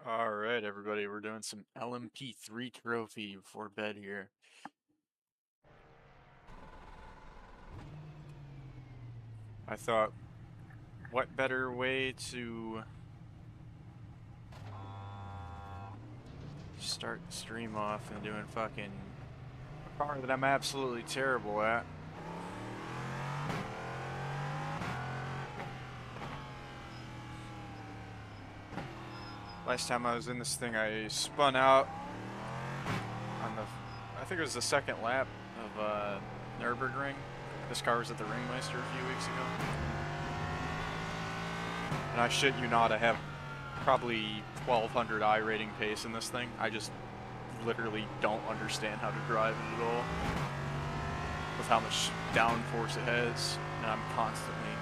Alright, everybody, we're doing some LMP3 trophy before bed here. I thought, what better way to start the stream off than doing fucking a car that I'm absolutely terrible at. Last time I was in this thing, I spun out on I think it was the second lap of Nürburgring. This car was at the Ringmeister a few weeks ago. And I shit you not, I have probably 1200 iRating pace in this thing. I just literally don't understand how to drive it at all. With how much downforce it has, and I'm constantly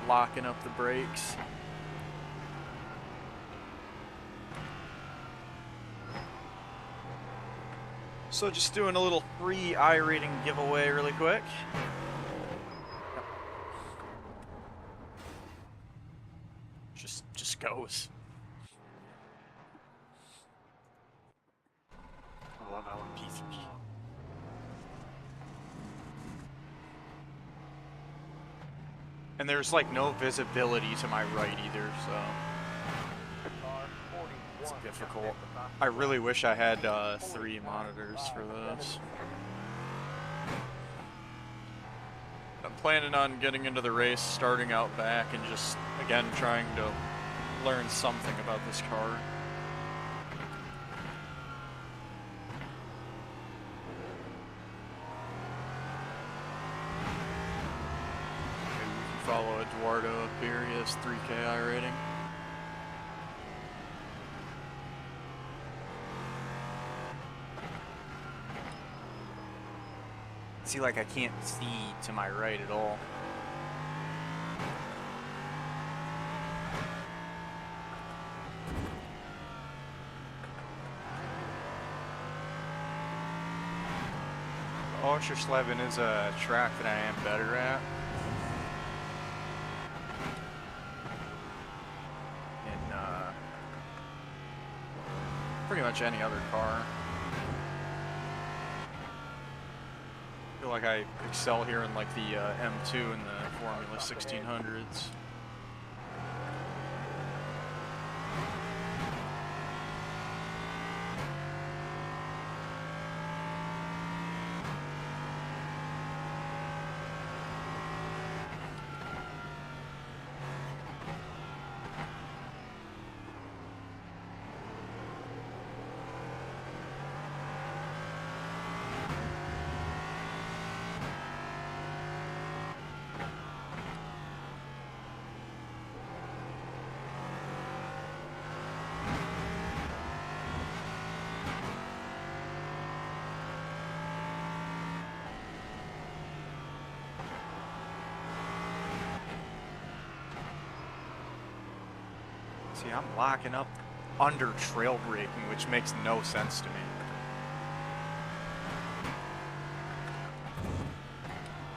locking up the brakes. So just doing a little free iRating giveaway really quick. Just goes. I love LMP3. And there's like no visibility to my right either, so it's difficult. I really wish I had 3 monitors for this. I'm planning on getting into the race, starting out back, and just, again, trying to learn something about this car. Maybe we can follow Eduardo up here. He has 3K iRating. See, like, I can't see to my right at all. Oschersleben is a track that I am better at. In pretty much any other car. I feel like I excel here in like the M2 and the Formula 1600s. See, I'm locking up under trail braking, which makes no sense to me.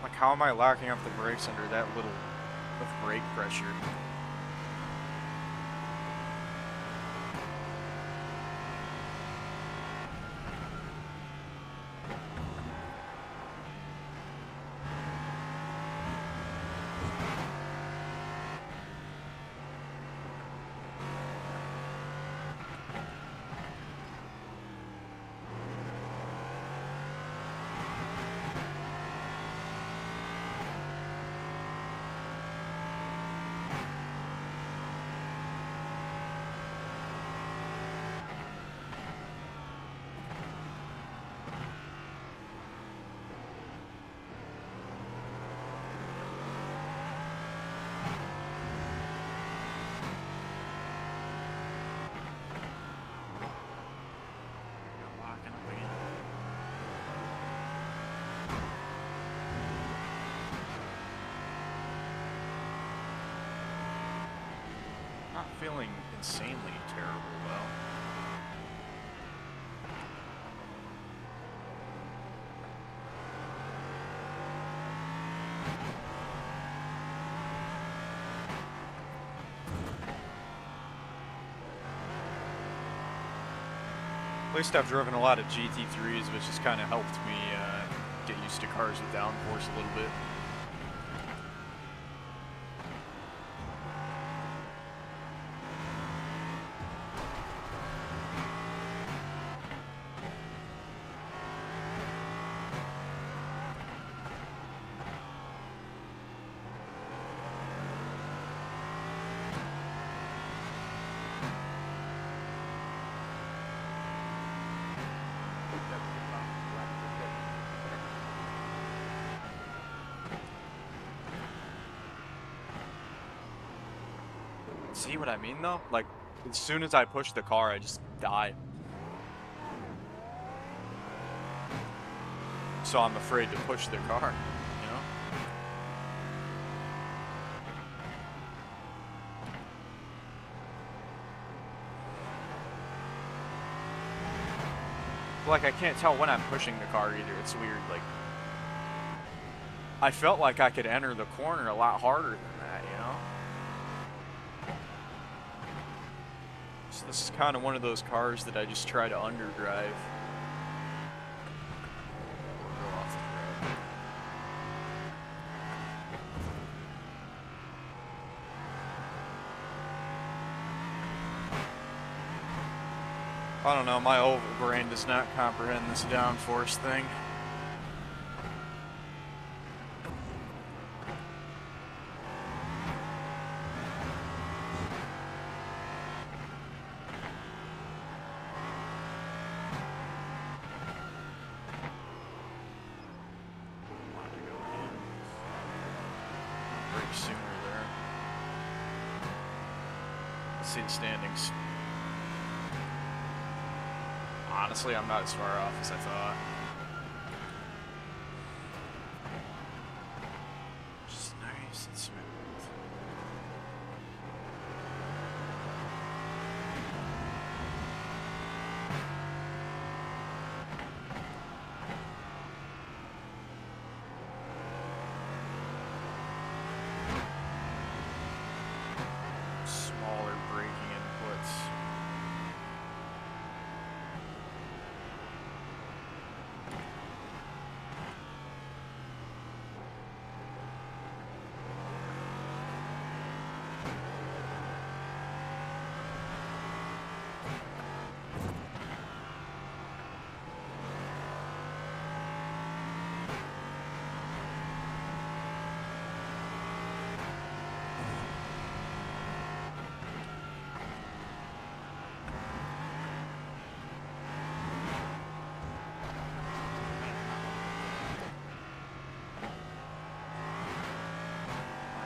Like, how am I locking up the brakes under that little of brake pressure? Not feeling insanely terrible though. least I've driven a lot of GT3s, which has kind of helped me get used to cars with downforce a little bit. See what I mean though? Like, as soon as I push the car, I just die. So I'm afraid to push the car, you know? Like, I can't tell when I'm pushing the car either. It's weird. Like, I felt like I could enter the corner a lot harder than that, you know? So this is kind of one of those cars that I just try to underdrive. I don't know, my oval brain does not comprehend this downforce thing. Sooner there. Let's see the standings. Honestly, I'm not as far off as I thought. Just nice and smooth. Smaller braking inputs.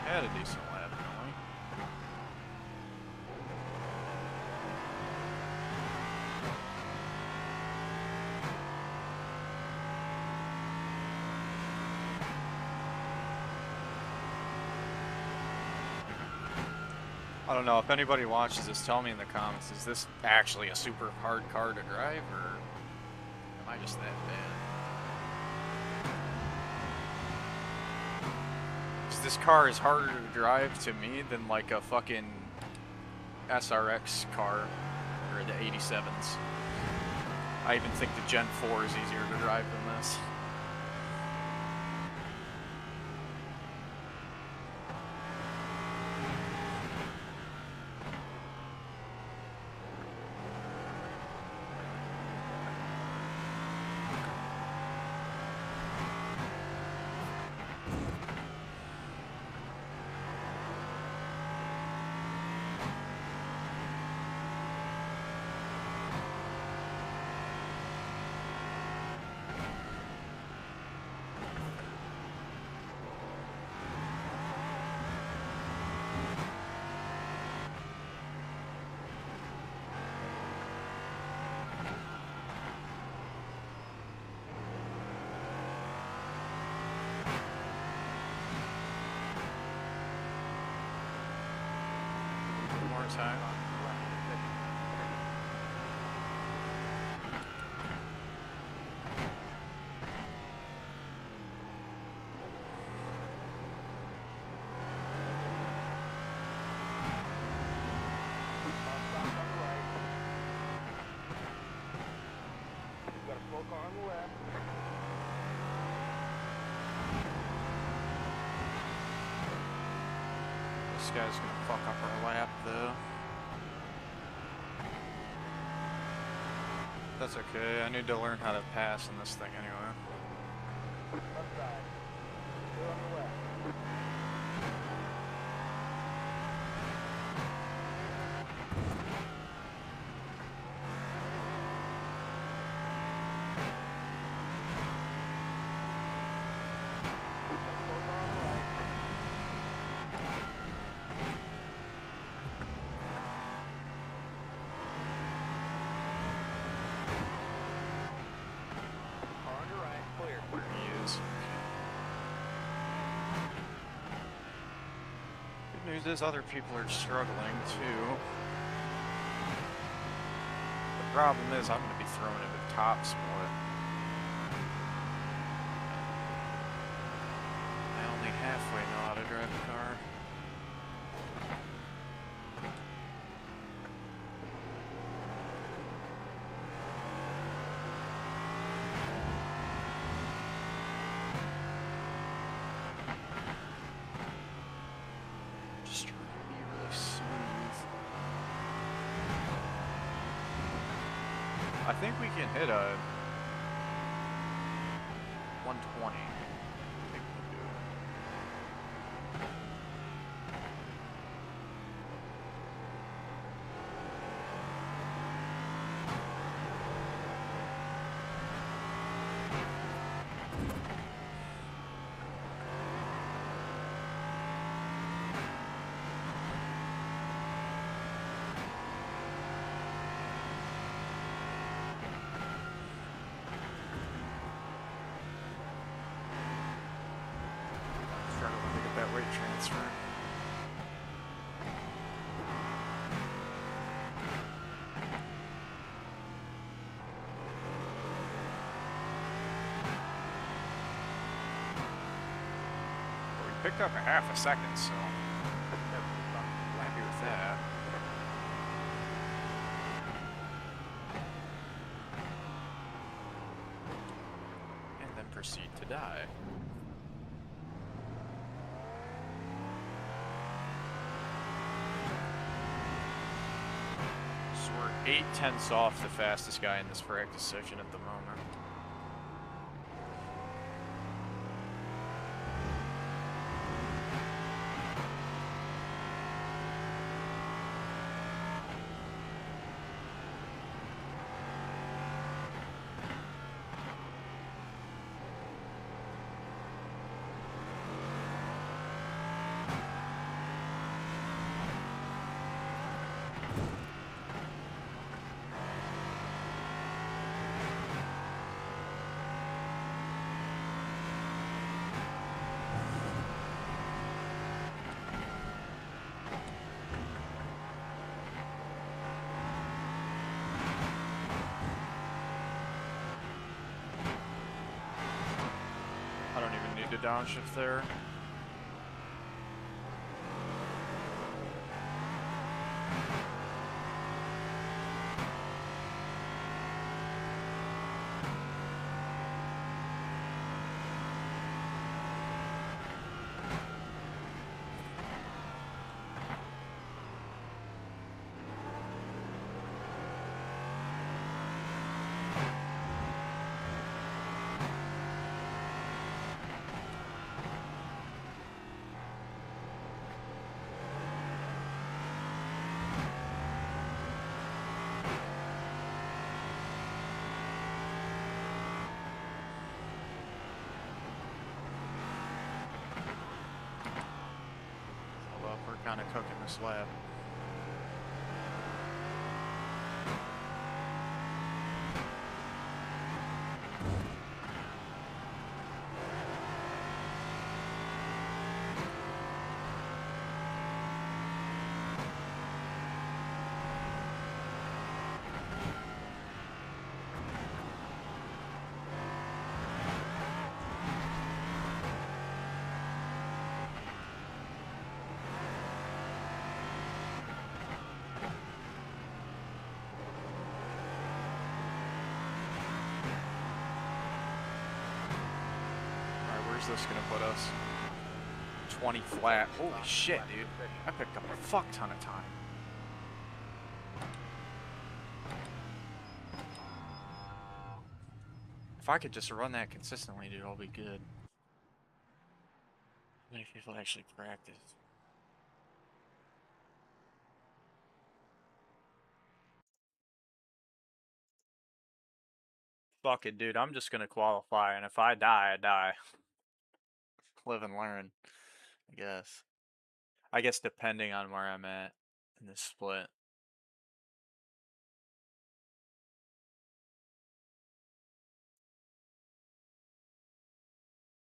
Had a decent lap, don't we? I don't know, if anybody watches this, tell me in the comments, is this actually a super hard car to drive, or am I just that bad? This car is harder to drive to me than like a fucking SRX car, or the 87s. I even think the Gen 4 is easier to drive than this. Time. This guy's gonna fuck up our lap though. That's okay, I need to learn how to pass in this thing anyway. Left side. Clear on the left. News is other people are struggling too. The problem is I'm going to be thrown into top split. I only halfway know how to drive a car. Just trying to be really smooth. I think we can hit a 120. I think we can do it. Struggling to get that weight transfer. Well, we picked up a half a second, so I'm happy with that. And then proceed to die. So we're 8/10ths off the fastest guy in this practice session at the moment. I don't even need to downshift there. Although we're kind of cooking this lap. Where's this gonna put us? 20 flat. Holy shit, dude. I picked up a fuck ton of time. If I could just run that consistently, dude, I'll be good. Many people actually practice. Fuck it, dude. I'm just gonna qualify, and if I die, I die. Live and learn, I guess. I guess depending on where I'm at in this split.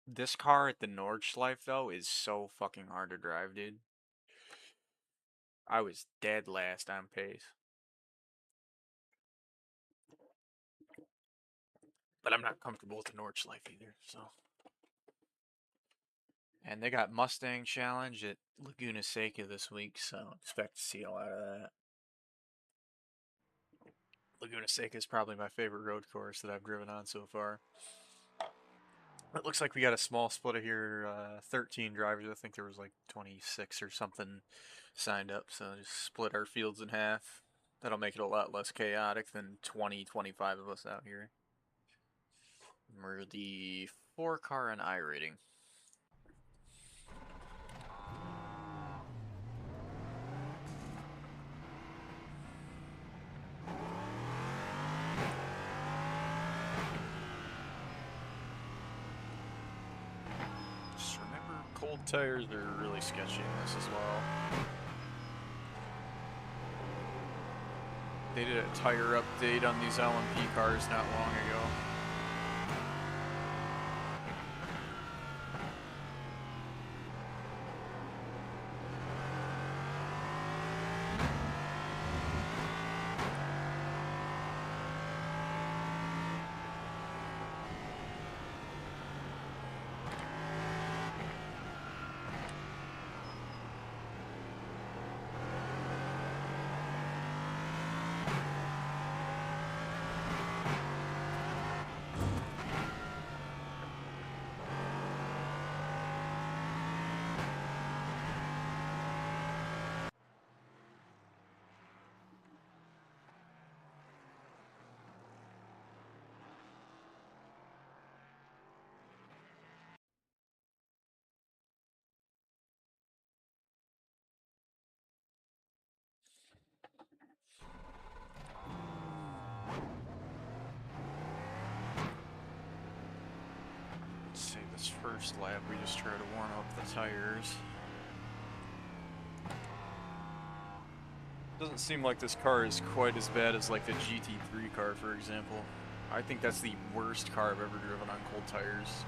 This car at the Nordschleife, though, is so fucking hard to drive, dude. I was dead last on pace. But I'm not comfortable with the Nordschleife either, so. And they got Mustang Challenge at Laguna Seca this week, so expect to see a lot of that. Laguna Seca is probably my favorite road course that I've driven on so far. It looks like we got a small split here, 13 drivers. I think there was like 26 or something signed up, so just split our fields in half. That'll make it a lot less chaotic than 20, 25 of us out here. We're the 4-car and iRating. Just remember, cold tires are really sketchy in this as well. They did a tire update on these LMP cars not long ago. Let's see, this first lap we just try to warm up the tires. Doesn't seem like this car is quite as bad as like the GT3 car, for example. I think that's the worst car I've ever driven on cold tires.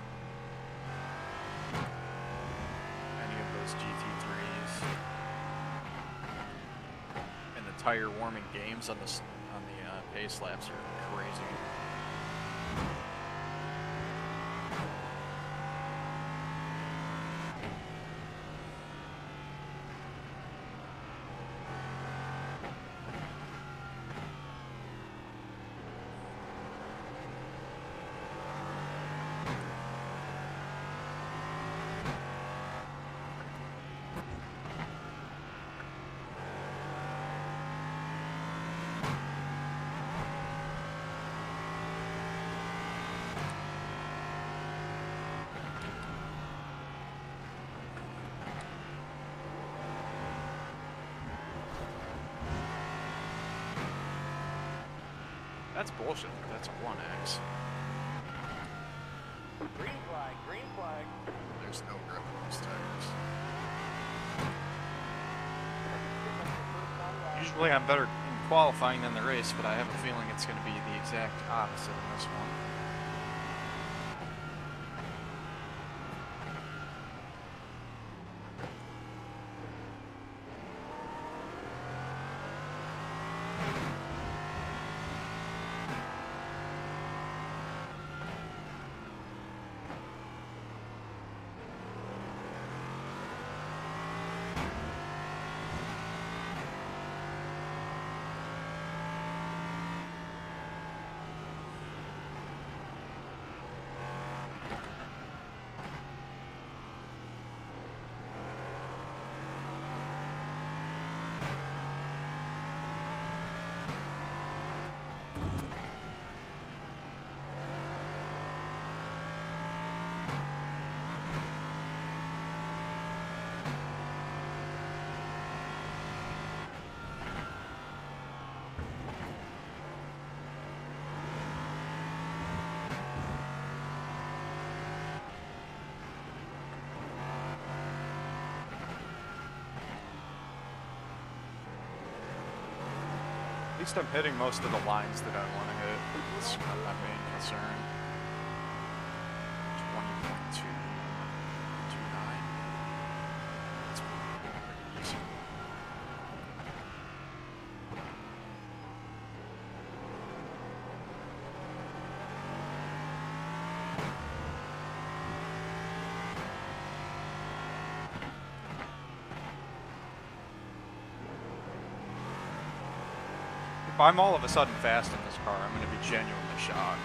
Any of those GT3s. And the tire warming games on the pace laps are crazy. That's bullshit. That's a 1X. Green flag, green flag. There's no grip on those tires. Usually I'm better in qualifying than the race, but I have a feeling it's going to be the exact opposite in this one. At least I'm hitting most of the lines that I want to hit. That's kind of my main concern. 20.229. That's pretty easy. If I'm all of a sudden fast in this car, I'm going to be genuinely shocked.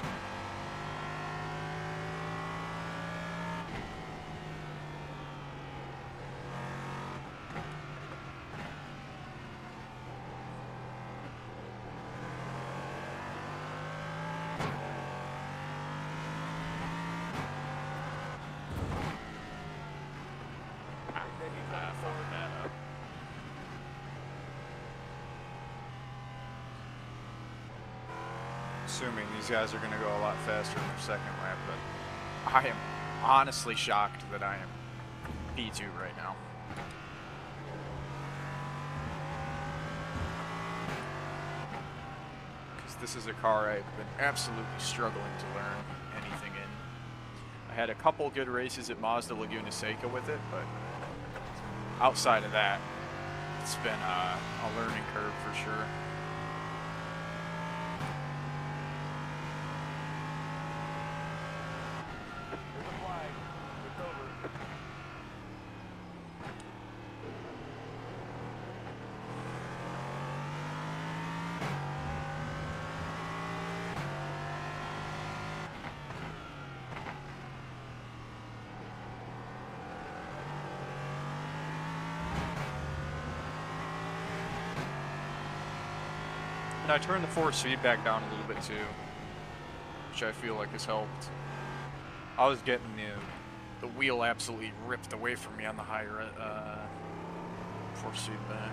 Assuming these guys are going to go a lot faster in their second lap, but I am honestly shocked that I am P2 right now. Because this is a car I've been absolutely struggling to learn anything in. I had a couple good races at Mazda Laguna Seca with it, but outside of that, it's been a learning curve for sure. And I turned the force feedback down a little bit too, which I feel like has helped. I was getting the wheel absolutely ripped away from me on the higher force feedback.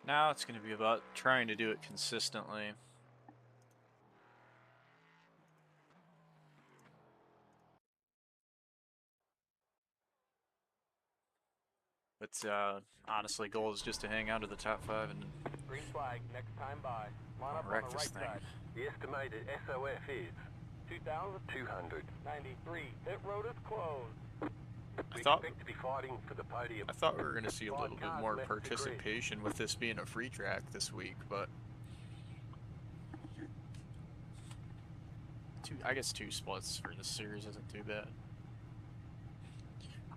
Now it's going to be about trying to do it consistently. But honestly, goal is just to hang out to the top 5 and Green flag, next time by. Line up wreck on the this right thing. side. The estimated SOF is 2,293. Pit road is closed. I thought expect to be fighting for the podium. I thought we were going to see a little bit more participation with this being a free track this week, but I guess 2 splits for this series isn't too bad.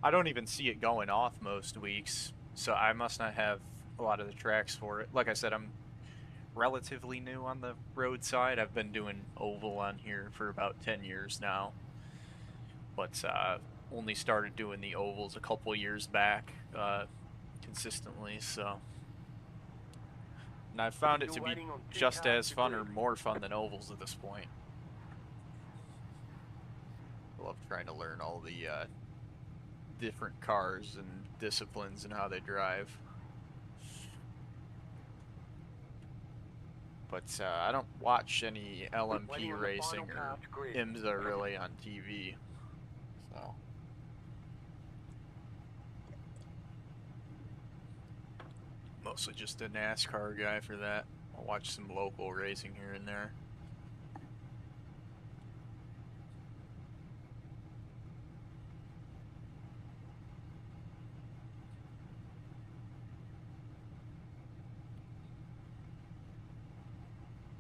I don't even see it going off most weeks, so I must not have a lot of the tracks for it. Like I said, I'm relatively new on the road side. I've been doing oval on here for about 10 years now, but only started doing the ovals a couple years back consistently, so. And I've found it to be just as fun or more fun than ovals at this point. I love trying to learn all the different cars and disciplines and how they drive. But I don't watch any When LMP you're on the racing final or path grid. IMSA really on TV. So mostly just a NASCAR guy for that. I'll watch some local racing here and there.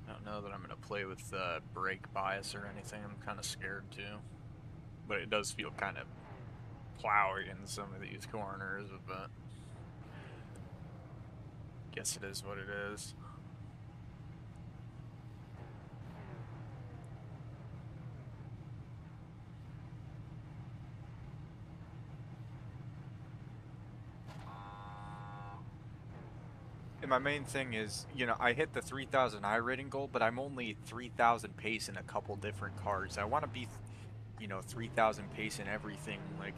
I don't know that I'm going to play with brake bias or anything. I'm kind of scared too. But it does feel kind of plowy in some of these corners, but guess it is what it is. And my main thing is, you know, I hit the 3,000 iRating goal, but I'm only 3,000 pace in a couple different cars. I want to be, you know, 3,000 pace in everything. Like,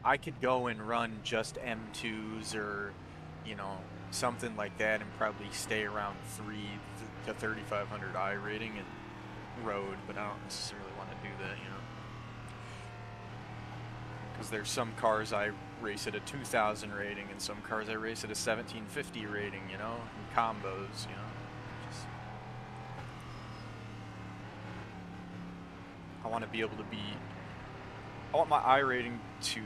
I could go and run just M2s or, you know, something like that and probably stay around 3 to 3,500 iRating and road, but I don't necessarily want to do that, you know. Because there's some cars I race at a 2,000 rating and some cars I race at a 1,750 rating, you know, and combos, you know. Just, I want to be able to be, I want my iRating to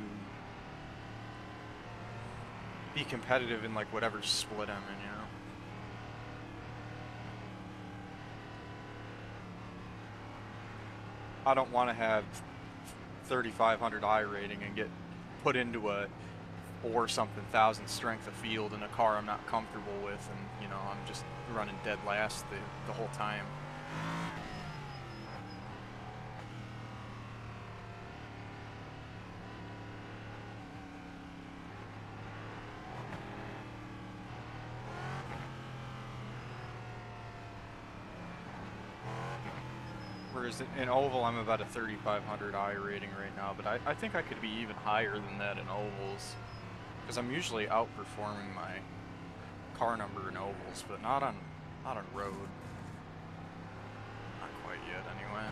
be competitive in like whatever split I'm in, you know. I don't want to have 3,500 iRating and get put into a 4-something thousand strength of field in a car I'm not comfortable with, and you know I'm just running dead last the whole time. Whereas in oval I'm about a 3,500 iRating right now, but I think I could be even higher than that in ovals, because I'm usually outperforming my car number in ovals, but not on road. Not quite yet, anyway.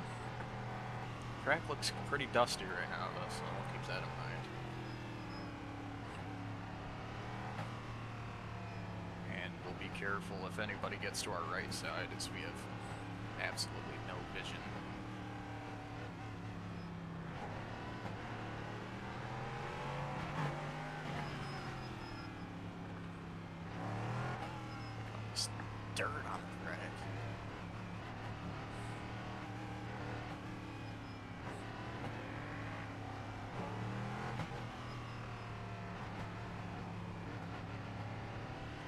Track looks pretty dusty right now, though, so I'll keep that in mind. And we'll be careful if anybody gets to our right side, as we have absolutely no vision. This dirt on the track.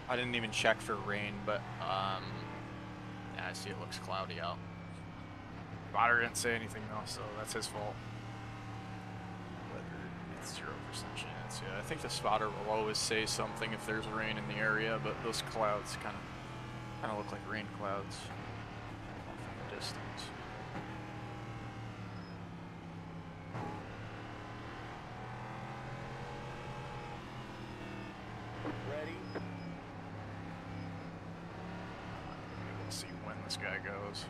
I didn't even check for rain, but yeah, I see it looks cloudy out. Spotter didn't say anything though, so that's his fault. Whether it's 0% chance, yeah. I think the spotter will always say something if there's rain in the area, but those clouds kind of look like rain clouds off in the distance. Ready? We'll see when this guy goes.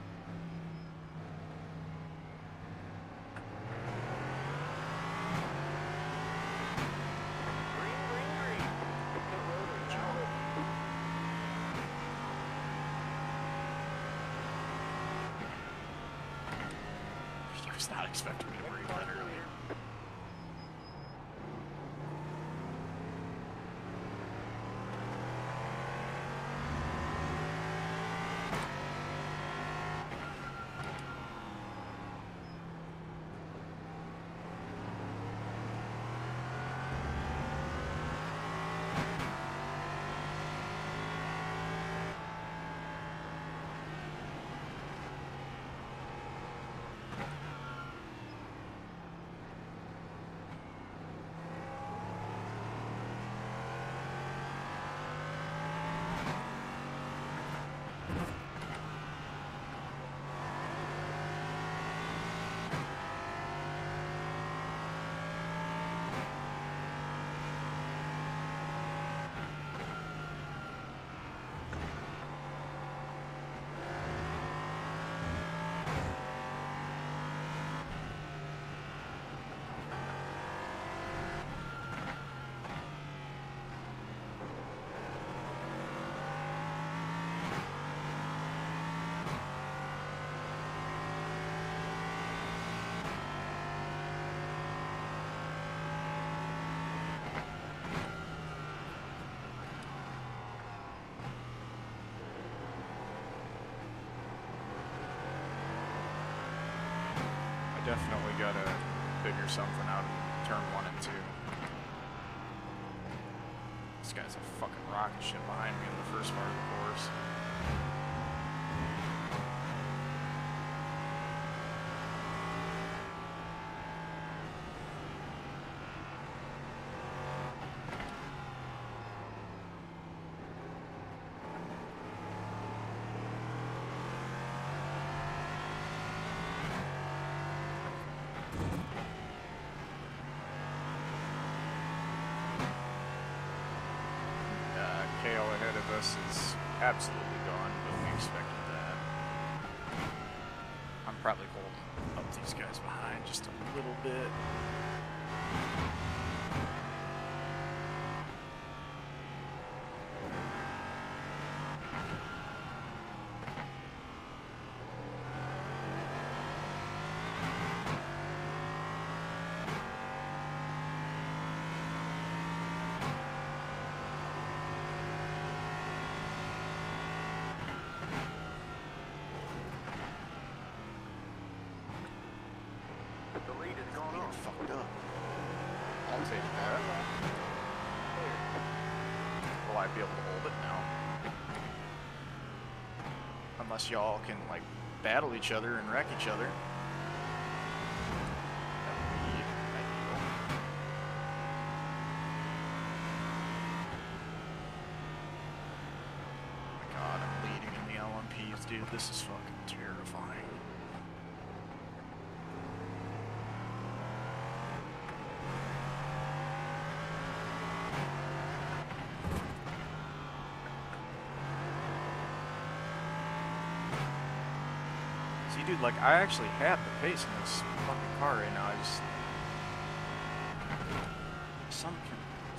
Green, green, green. Pit road is valid. I was not expecting me to break that earlier. Definitely gotta figure something out in turn 1 and 2. This guy's a fucking rocket ship behind me in the first part of the course. KO ahead of us is absolutely gone, but we expected that. I'm probably holding up these guys behind just a little bit. Fucked up. I'll take that. Will I be able to hold it now? Unless y'all can, like, battle each other and wreck each other. That would be ideal. Oh my god, I'm leading in the LMPs, dude. This is fucking terrifying. Dude, like, I actually have the pace in this fucking car right now. I just...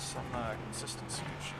Some consistency issue.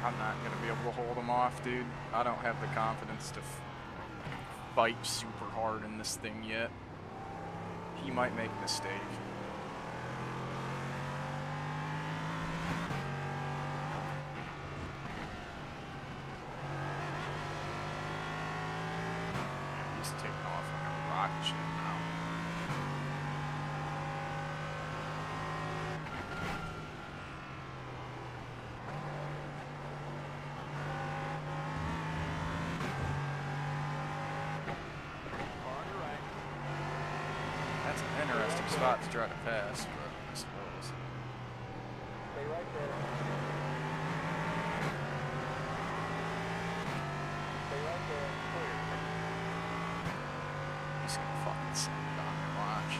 I'm not going to be able to hold him off, dude. I don't have the confidence to fight super hard in this thing yet. He might make a mistake. He's taking off like a rocket ship now. Interesting spot to try to pass, but I suppose. Stay right there. Stay right there. Clear. He's gonna fucking send it on me, watch.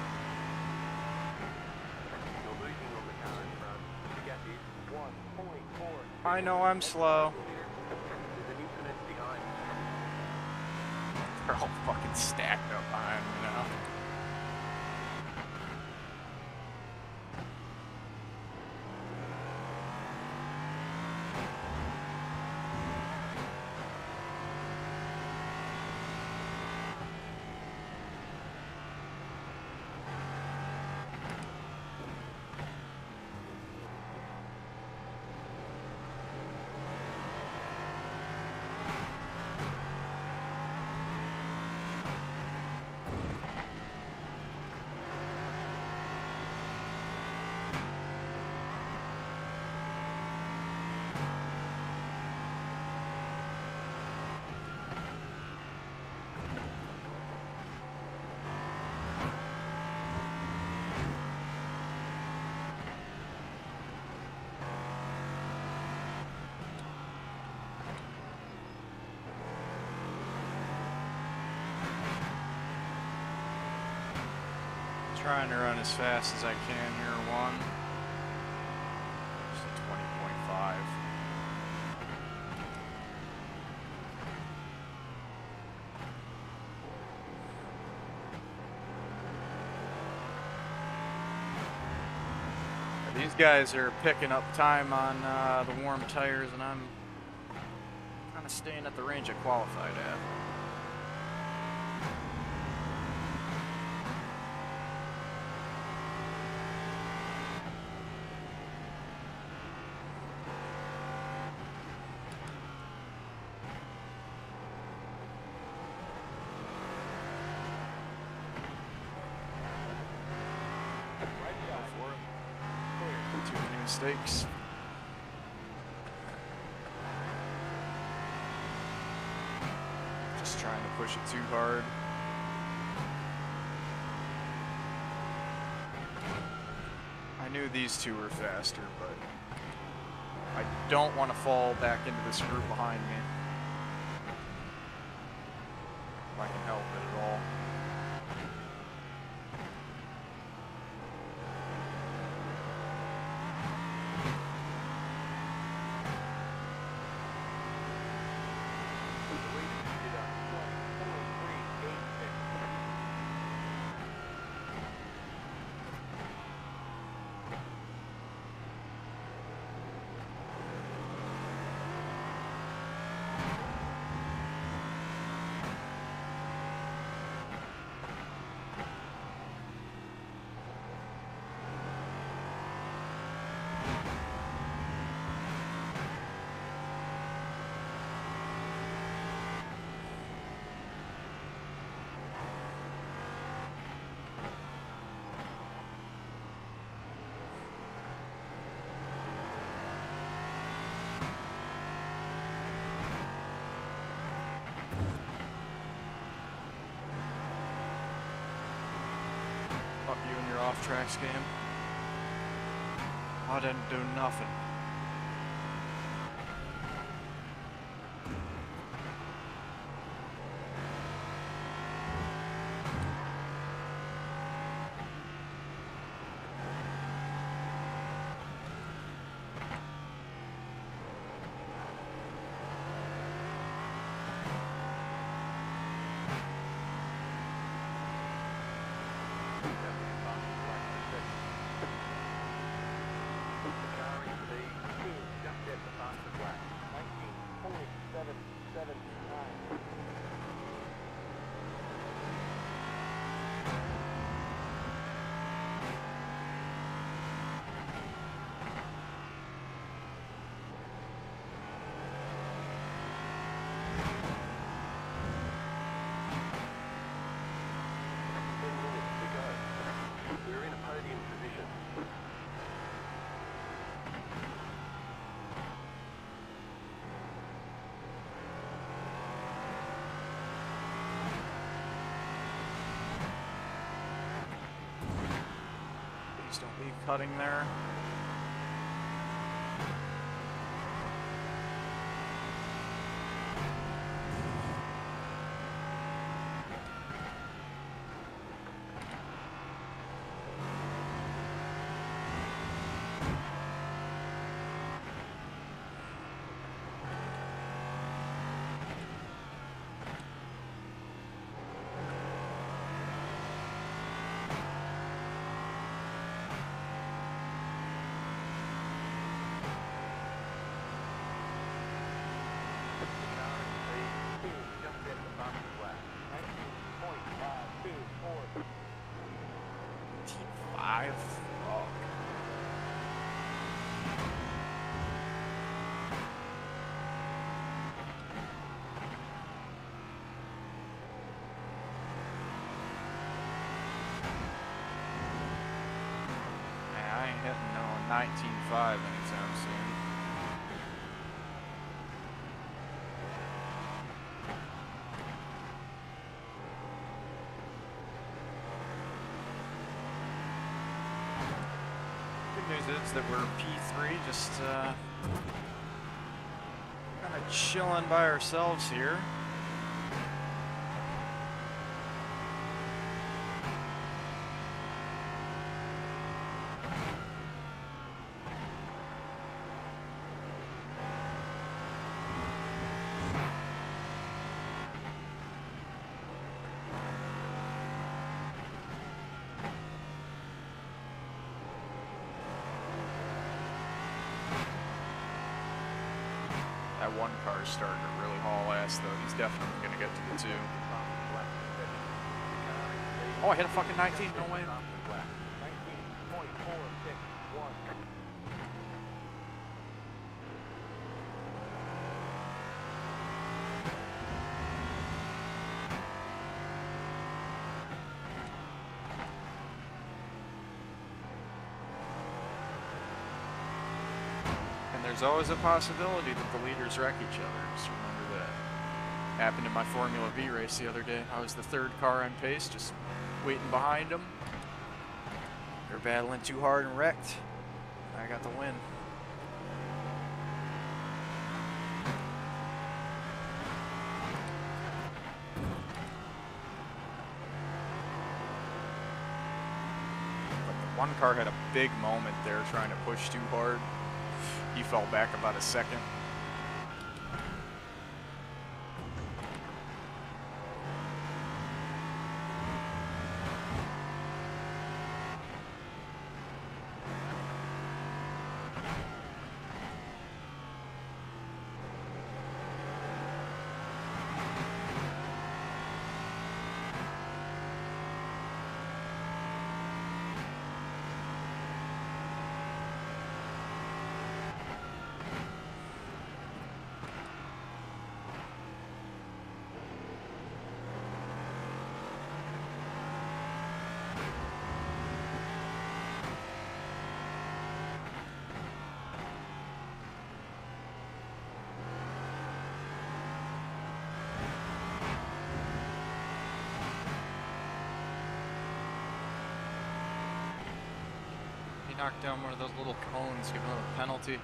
No losing on the car in front. We got you. 1.4. I know I'm slow. There's an infinite behind. They're all fucking stacked up behind me now. Trying to run as fast as I can here, one. Just a 20.5. These guys are picking up time on the warm tires, and I'm kind of staying at the range I qualified at. Too many mistakes. Just trying to push it too hard. I knew these two were faster, but I don't want to fall back into this group behind me. If I can help it at all. Fuck you and your off-tracks game. I didn't do nothing. Please don't be cutting there. Five. Fuck. Man, I ain't hitting no 19.5 anytime soon. News is that we're P3, just kind of chilling by ourselves here. one car is starting to really haul ass, though. He's definitely going to get to the 2. Oh, I hit a fucking 19. No way. There's always a possibility that the leaders wreck each other. Just remember that. Happened in my Formula V race the other day. I was the 3rd car on pace, just waiting behind them. They're battling too hard and wrecked. I got the win. But the one car had a big moment there trying to push too hard. He fell back about a second. Knocked down one of those little cones, give him a penalty.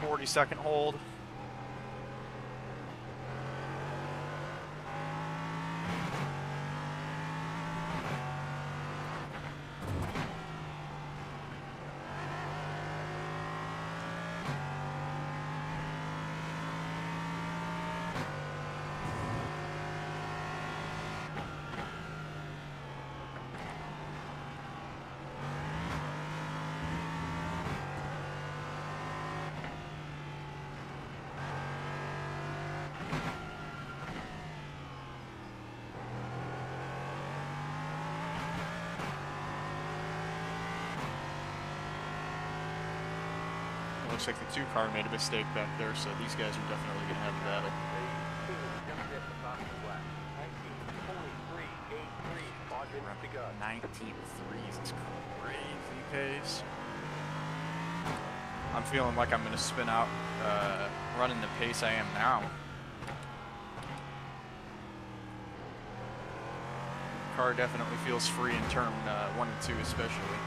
40-second hold. Looks like the 2 car made a mistake back there, so these guys are definitely going to have a battle. 19.3 is crazy pace. I'm feeling like I'm going to spin out running the pace I am now. Car definitely feels free in turn 1 and 2 especially.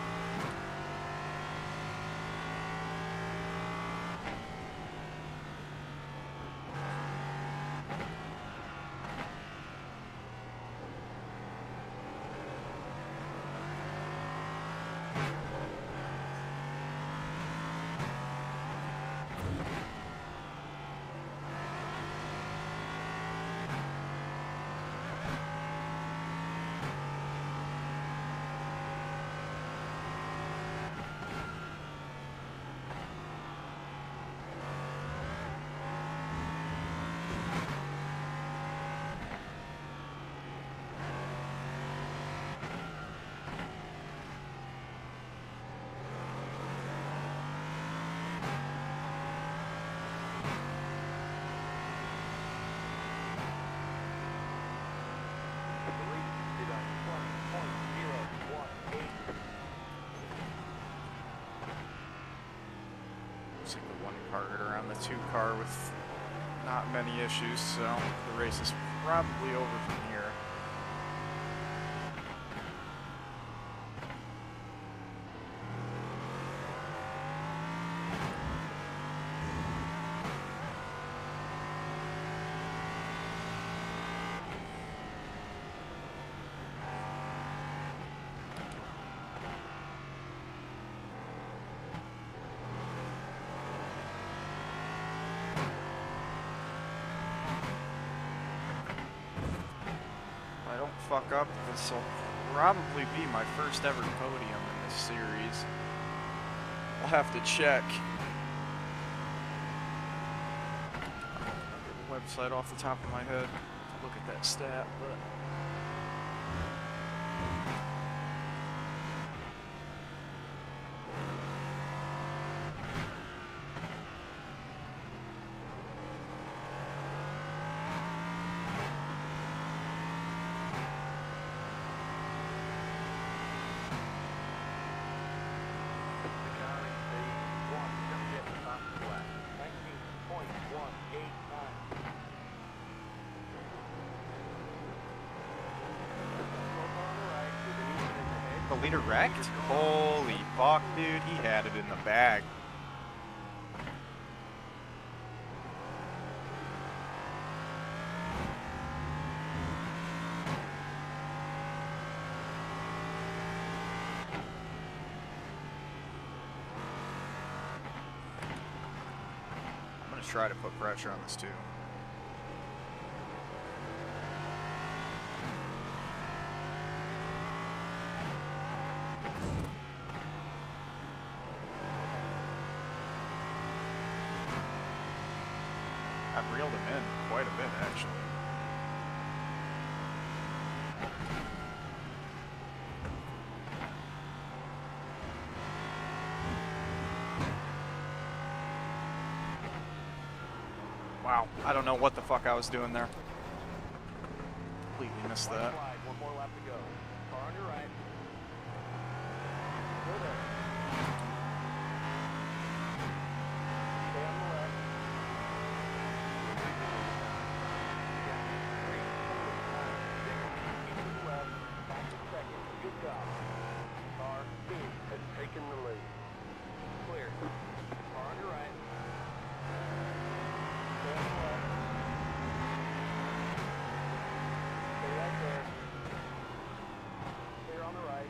Looks like the 1 car around the 2 car with not many issues, so the race is probably over from here. Fuck up, this will probably be my first ever podium in this series. I'll have to check. website off the top of my head to look at that stat, but Securing speed 178 miles per lap. 19.189. the leader wrecked? Holy fuck, dude, he had it in the bag. I'm gonna try to put pressure on this too. I've reeled him in quite a bit, actually. Wow, I don't know what the fuck I was doing there. Completely missed that. Flag, one more lap to go. Car on your right. Go there. Stay on the left. Keep to the left. Back to second. Good job. Car B has taken the lead. Clear. Car on your right. Stay on the left. Stay right there. Clear on the right.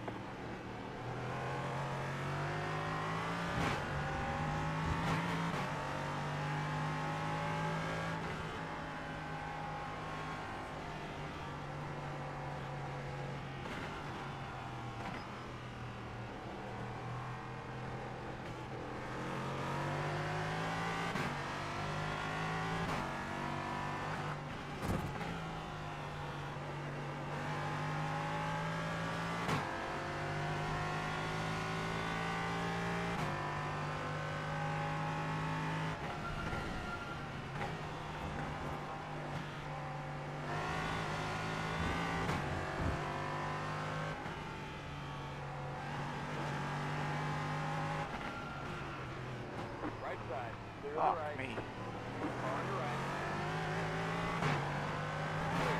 Right side. Clear on Fuck the right. me. Car on your right. Clear.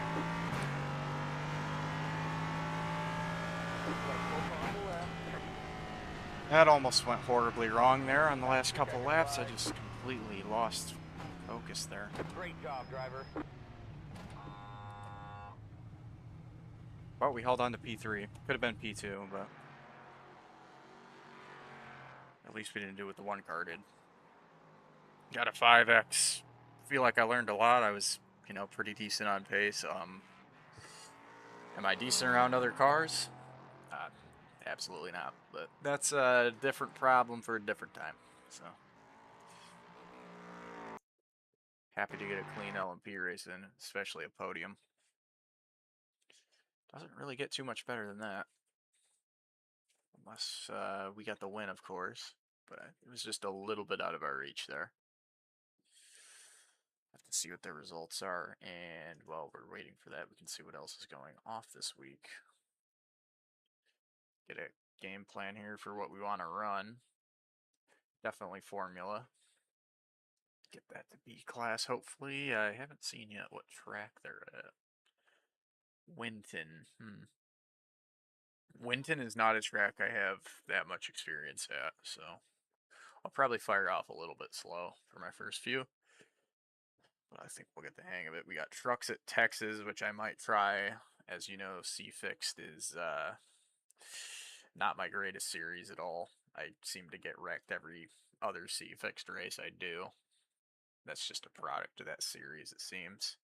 Left foot on the left. That almost went horribly wrong there on the last couple laps. I just completely lost focus there. Great job, driver. But we held on to P3. Could have been P2, but at least we didn't do what the one car did. Got a 5X. Feel like I learned a lot. I was, pretty decent on pace. Am I decent around other cars? Absolutely not. But that's a different problem for a different time. So happy to get a clean LMP race in, especially a podium. Doesn't really get too much better than that. Unless we got the win, of course. But it was just a little bit out of our reach there. Have to see what their results are. And while we're waiting for that, we can see what else is going off this week. Get a game plan here for what we want to run. Definitely formula. Get that to B class, hopefully. I haven't seen yet what track they're at. Winton. Winton is not a track I have that much experience at, so I'll probably fire off a little bit slow for my first few. But I think we'll get the hang of it. We got trucks at Texas, which I might try. As you know, C-Fixed is not my greatest series at all. I seem to get wrecked every other C-Fixed race I do. That's just a product of that series, it seems.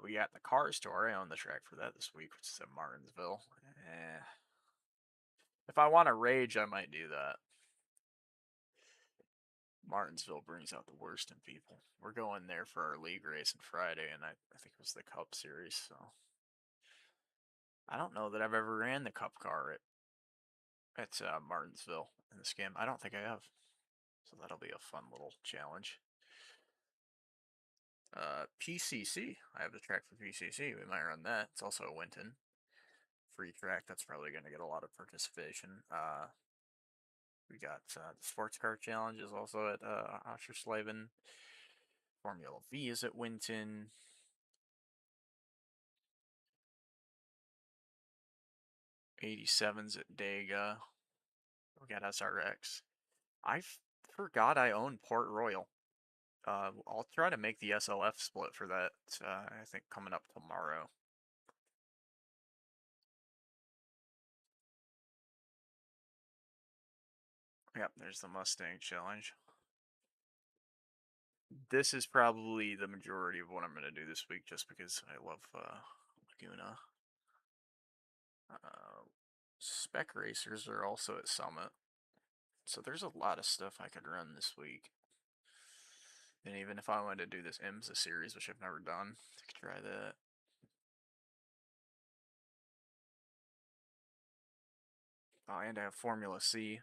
We got the car store. I own the track for that this week, which is at Martinsville. If I want to rage, I might do that. Martinsville brings out the worst in people. We're going there for our league race on Friday, and I think it was the Cup Series, so I don't know that I've ever ran the Cup car at Martinsville in this game. I don't think I have, so that'll be a fun little challenge. PCC. I have the track for PCC. We might run that. It's also a Winton free track. That's probably going to get a lot of participation. We got the Sports Car Challenge is also at Oschersleben. Formula V is at Winton. 87's at Dega. We got SRX. I forgot I own Port Royal. I'll try to make the SLF split for that. I think coming up tomorrow. Yep, there's the Mustang Challenge. This is probably the majority of what I'm going to do this week just because I love Laguna. Spec Racers are also at Summit. So there's a lot of stuff I could run this week. And even if I wanted to do this IMSA series, which I've never done, I could try that. Oh, and I have Formula C.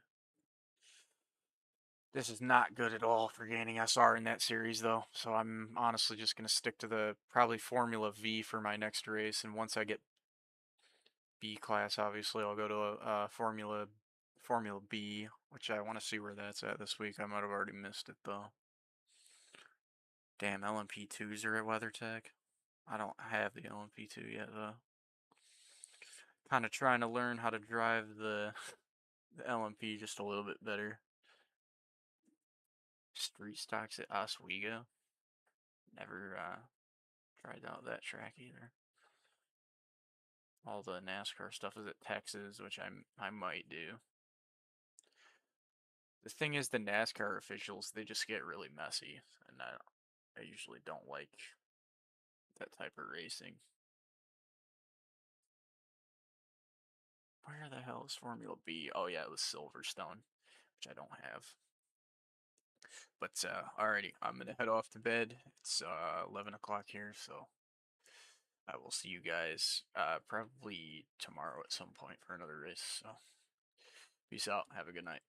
This is not good at all for gaining SR in that series, though. So I'm honestly just going to stick to the probably Formula V for my next race. And once I get B class, obviously, I'll go to Formula B, which I want to see where that's at this week. I might have already missed it, though. Damn, LMP2s are at WeatherTech. I don't have the LMP2 yet, though. Kind of trying to learn how to drive the LMP just a little bit better. Street stocks at Oswego. Never tried out that track either. All the NASCAR stuff is at Texas, which I might do. The thing is, the NASCAR officials, they just get really messy, and I usually don't like that type of racing. Where the hell is Formula B? Oh yeah, it was Silverstone, which I don't have. But alrighty, I'm gonna head off to bed. It's 11 o'clock here, so I will see you guys probably tomorrow at some point for another race. So peace out. Have a good night.